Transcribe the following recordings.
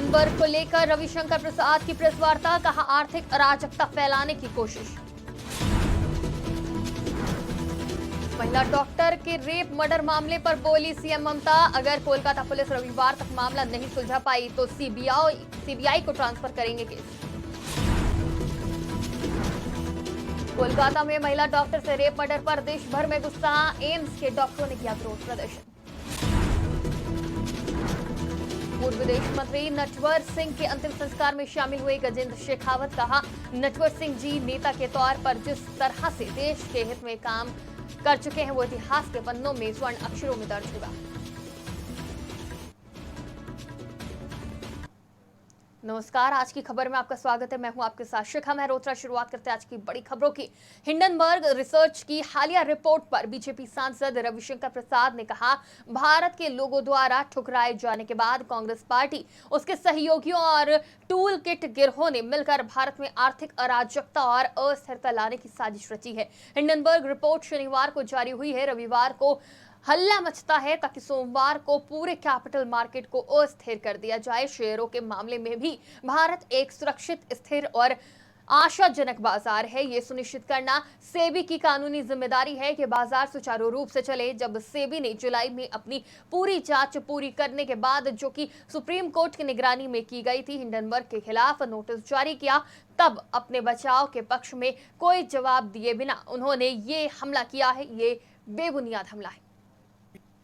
Hindenburg को लेकर रविशंकर प्रसाद की प्रेस वार्ता, कहा आर्थिक अराजकता फैलाने की कोशिश। महिला डॉक्टर के रेप मर्डर मामले पर बोली सीएम ममता, अगर कोलकाता पुलिस रविवार तक मामला नहीं सुलझा पाई तो सीबीआई को ट्रांसफर करेंगे केस। कोलकाता में महिला डॉक्टर से रेप मर्डर पर देश भर में गुस्सा, एम्स के डॉक्टरों ने किया विरोध प्रदर्शन। पूर्व विदेश मंत्री नटवर सिंह के अंतिम संस्कार में शामिल हुए गजेंद्र शेखावत, कहा नटवर सिंह जी नेता के तौर पर जिस तरह से देश के हित में काम कर चुके हैं वो इतिहास के पन्नों में स्वर्ण अक्षरों में दर्ज होगा। नमस्कार, आज की खबर में आपका स्वागत है। मैं हूं आपके साथ शिखा मेहरोत्रा। शुरुआत करते हैं आज की बड़ी खबरों की। हिंडनबर्ग रिसर्च की हालिया रिपोर्ट पर बीजेपी सांसद रविशंकर प्रसाद ने कहा, भारत के लोगों द्वारा ठुकराए जाने के बाद कांग्रेस पार्टी, उसके सहयोगियों और टूल किट गिरोह ने मिलकर भारत में आर्थिक अराजकता और अस्थिरता लाने की साजिश रची है। हिंडनबर्ग रिपोर्ट शनिवार को जारी हुई है। रविवार को हल्ला मचता है ताकि सोमवार को पूरे कैपिटल मार्केट को अस्थिर कर दिया जाए। शेयरों के मामले में भी भारत एक सुरक्षित, स्थिर और आशाजनक बाजार है। ये सुनिश्चित करना सेबी की कानूनी जिम्मेदारी है कि बाजार सुचारू रूप से चले। जब सेबी ने जुलाई में अपनी पूरी जांच पूरी करने के बाद, जो कि सुप्रीम कोर्ट की निगरानी में की गई थी, हिंडनबर्ग के खिलाफ नोटिस जारी किया, तब अपने बचाव के पक्ष में कोई जवाब दिए बिना उन्होंने ये हमला किया है। ये बेबुनियाद हमला है।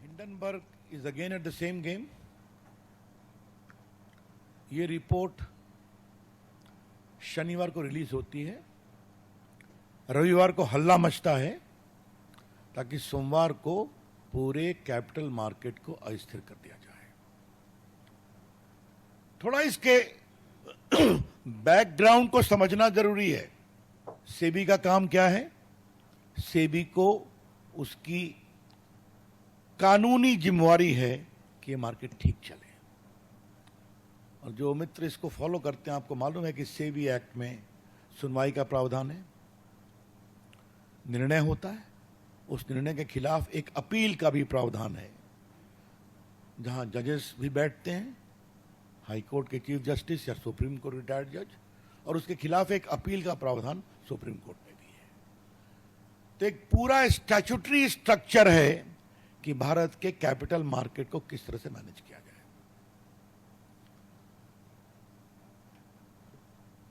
Hindenburg is again at the same game. ये रिपोर्ट शनिवार को रिलीज होती है, रविवार को हल्ला मचता है ताकि सोमवार को पूरे कैपिटल मार्केट को अस्थिर कर दिया जाए। थोड़ा इसके बैकग्राउंड को समझना जरूरी है। सेबी का काम क्या है? सेबी को उसकी कानूनी जिम्मेवारी है कि ये मार्केट ठीक चले। और जो मित्र इसको फॉलो करते हैं, आपको मालूम है कि सेबी एक्ट में सुनवाई का प्रावधान है, निर्णय होता है, उस निर्णय के खिलाफ एक अपील का भी प्रावधान है, जहां जजेस भी बैठते हैं, हाई कोर्ट के चीफ जस्टिस या सुप्रीम कोर्ट रिटायर्ड जज, और उसके खिलाफ एक अपील का प्रावधान सुप्रीम कोर्ट में भी है। तो एक पूरा स्टैट्यूटरी स्ट्रक्चर है कि भारत के कैपिटल मार्केट को किस तरह से मैनेज किया जाए।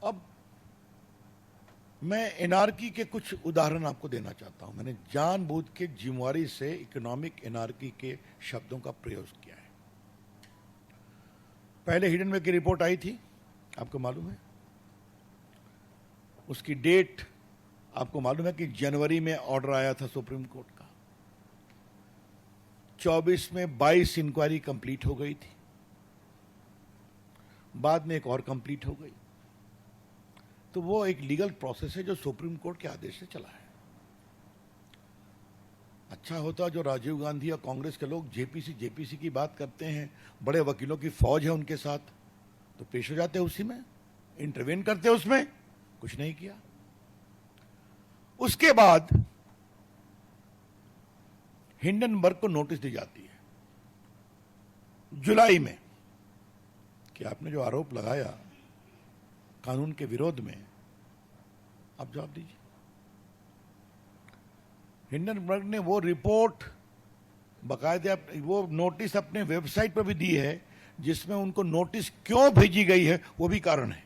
अब मैं एनार्की के कुछ उदाहरण आपको देना चाहता हूं। मैंने जानबूझ के जिम्मेवारी से इकोनॉमिक एनार्की के शब्दों का प्रयोग किया है। पहले हिंडनबर्ग की रिपोर्ट आई थी, आपको मालूम है, उसकी डेट आपको मालूम है कि जनवरी में ऑर्डर आया था सुप्रीम कोर्ट का। 24 में 22 इंक्वायरी कंप्लीट हो गई थी, बाद में एक और कंप्लीट हो गई। तो वो एक लीगल प्रोसेस है जो सुप्रीम कोर्ट के आदेश से चला है। अच्छा होता जो राजीव गांधी और कांग्रेस के लोग जेपीसी की बात करते हैं, बड़े वकीलों की फौज है उनके साथ, तो पेश हो जाते उसी में, इंटरवेन करते उसमें, कुछ नहीं किया। उसके बाद हिंडनबर्ग को नोटिस दी जाती है जुलाई में कि आपने जो आरोप लगाया कानून के विरोध में, आप जवाब दीजिए। हिंडनबर्ग ने वो रिपोर्ट बाकायदा वो नोटिस अपने वेबसाइट पर भी दी है, जिसमें उनको नोटिस क्यों भेजी गई है वो भी कारण है।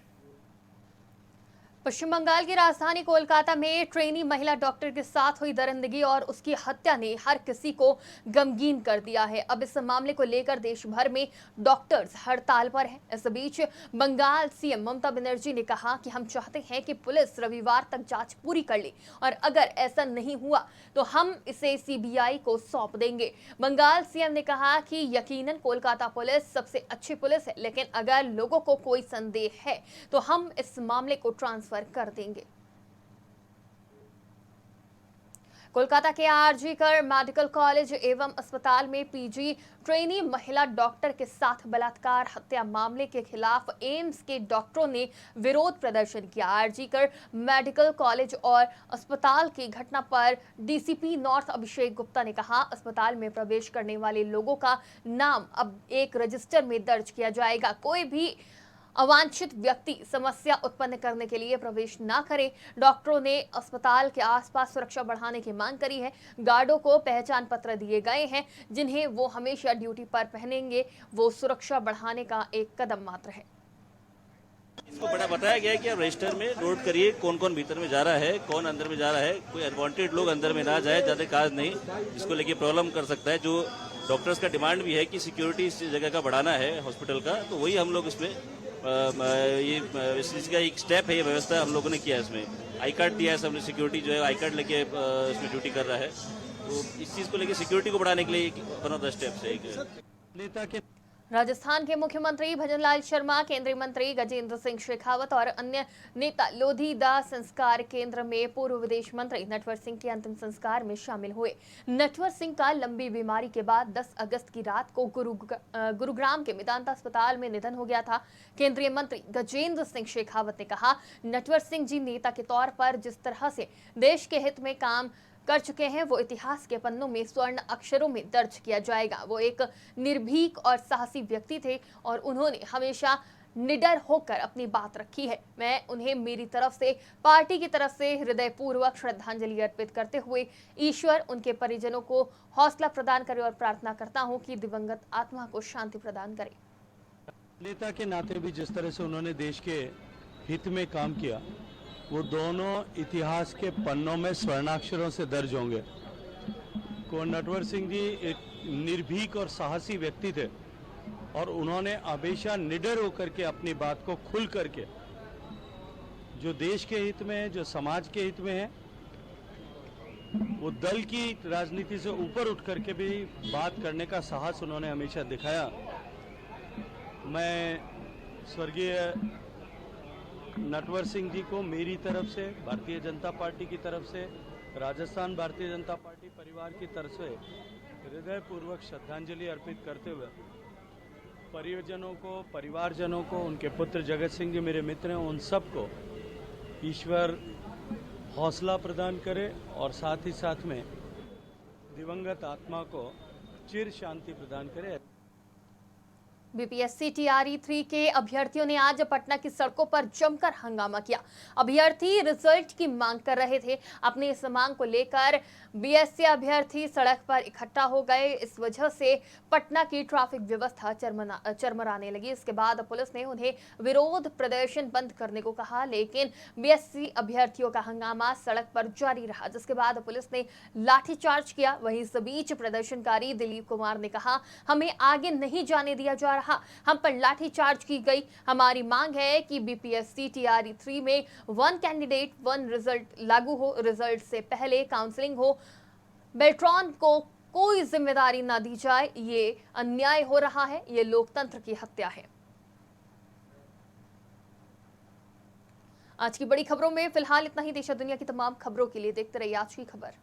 पश्चिम बंगाल की राजधानी कोलकाता में ट्रेनी महिला डॉक्टर के साथ हुई दरिंदगी और उसकी हत्या ने हर किसी को गमगीन कर दिया है। अब इस मामले को लेकर देश भर में डॉक्टर्स हड़ताल पर हैं। इस बीच बंगाल सीएम ममता बनर्जी ने कहा कि हम चाहते हैं कि पुलिस रविवार तक जांच पूरी कर ले और अगर ऐसा नहीं हुआ तो हम इसे सीबीआई को सौंप देंगे। बंगाल सीएम ने कहा कि यकीनन कोलकाता पुलिस सबसे अच्छी पुलिस है, लेकिन अगर लोगों को कोई संदेह है तो हम इस मामले को ट्रांसफर कर देंगे। कोलकाता के आरजीकर मेडिकल कॉलेज एवं अस्पताल में पीजी ट्रेनी महिला डॉक्टर के साथ बलात्कार हत्या मामले के खिलाफ एम्स के डॉक्टरों ने विरोध प्रदर्शन किया। आरजीकर मेडिकल कॉलेज और अस्पताल की घटना पर डीसीपी नॉर्थ अभिषेक गुप्ता ने कहा, अस्पताल में प्रवेश करने वाले लोगों का नाम अब एक रजिस्टर में दर्ज किया जाएगा। कोई भी अवांछित व्यक्ति समस्या उत्पन्न करने के लिए प्रवेश न करें। डॉक्टरों ने अस्पताल के आसपास सुरक्षा बढ़ाने की मांग करी है। गार्डों को पहचान पत्र दिए गए हैं जिन्हें वो हमेशा ड्यूटी पर पहनेंगे। वो सुरक्षा बढ़ाने का एक कदम मात्र है। इसको बड़ा बताया गया है कि आप रजिस्टर में नोट करिए कौन कौन भीतर में जा रहा है, कौन अंदर में जा रहा है। कोई अनवांटेड लोग अंदर में ना जाए, ज्यादा काज नहीं, जिसको लेके प्रॉब्लम कर सकता है। जो डॉक्टर्स का डिमांड भी है कि सिक्योरिटी इस जगह का बढ़ाना है हॉस्पिटल का, तो वही हम लोग इसमें इस चीज का एक स्टेप है, ये व्यवस्था हम लोगों ने किया है। इसमें आई कार्ड दिया है सबने, सिक्योरिटी जो है आई कार्ड लेके इसमें ड्यूटी कर रहा है। तो इस चीज को लेके सिक्योरिटी को बढ़ाने के लिए वन ऑफ द स्टेप्स है एक नेता के। राजस्थान के मुख्यमंत्री भजनलाल शर्मा, केंद्रीय मंत्री गजेंद्र सिंह शेखावत और अन्य नेता लोधीदास संस्कार केंद्र में पूर्व विदेश मंत्री नटवर सिंह के अंतिम संस्कार में शामिल हुए। नटवर सिंह का लंबी बीमारी के बाद 10 अगस्त की रात को गुरुग्राम के मेदांता अस्पताल में निधन हो गया था। केंद्रीय मंत्री गजेंद्र सिंह शेखावत ने कहा, नटवर सिंह जी नेता के तौर पर जिस तरह से देश के हित में काम कर चुके हैं वो इतिहास के पन्नों में स्वर्ण अक्षरों में दर्ज किया जाएगा। वो एक निर्भीक और साहसी व्यक्ति थे और उन्होंने हमेशा निडर होकर अपनी बात रखी है। मैं उन्हें मेरी तरफ से, पार्टी की तरफ से हृदयपूर्वक श्रद्धांजलि अर्पित करते हुए ईश्वर उनके परिजनों को हौसला प्रदान करे और प्रार्थना करता हूं कि दिवंगत आत्मा को शांति प्रदान करे। नेता के नाते भी जिस तरह से उन्होंने देश के हित में काम किया, वो दोनों इतिहास के पन्नों में स्वर्णाक्षरों से दर्ज होंगे। को नटवर सिंह जी एक निर्भीक और साहसी व्यक्ति थे और उन्होंने हमेशा निडर होकर के अपनी बात को खुल करके, जो देश के हित में है, जो समाज के हित में है, वो दल की राजनीति से ऊपर उठ करके भी बात करने का साहस उन्होंने हमेशा दिखाया। मैं स्वर्गीय नटवर सिंह जी को मेरी तरफ से, भारतीय जनता पार्टी की तरफ से, राजस्थान भारतीय जनता पार्टी परिवार की तरफ से हृदयपूर्वक श्रद्धांजलि अर्पित करते हुए परिजनों को, परिवारजनों को, उनके पुत्र जगत सिंह जी मेरे मित्र हैं, उन सबको ईश्वर हौसला प्रदान करे और साथ ही साथ में दिवंगत आत्मा को चिर शांति प्रदान करे। बीपीएससी टीआरई 3 के अभ्यर्थियों ने आज पटना की सड़कों पर जमकर हंगामा किया। अभ्यर्थी रिजल्ट की मांग कर रहे थे। अपनी इस मांग को लेकर बीएससी अभ्यर्थी सड़क पर इकट्ठा हो गए। इस वजह से पटना की ट्रैफिक व्यवस्था चरमराने लगी। इसके बाद पुलिस ने उन्हें विरोध प्रदर्शन बंद करने को कहा, लेकिन बीएससी अभ्यर्थियों का हंगामा सड़क पर जारी रहा, जिसके बाद पुलिस ने लाठीचार्ज किया। वहीं इस बीच प्रदर्शनकारी दिलीप कुमार ने कहा, हमें आगे नहीं जाने दिया जा रहा, हम पर लाठीचार्ज की गई। हमारी मांग है कि बीपीएससी टीआरई 3 में 1 कैंडिडेट 1 रिजल्ट लागू हो। रिजल्ट से पहले काउंसलिंग हो। बेल्ट्रॉन को कोई जिम्मेदारी ना दी जाए। ये अन्याय हो रहा है, ये लोकतंत्र की हत्या है। आज की बड़ी खबरों में फिलहाल इतना ही। देश और दुनिया की तमाम खबरों के लिए देखते रहिए आज की खबर।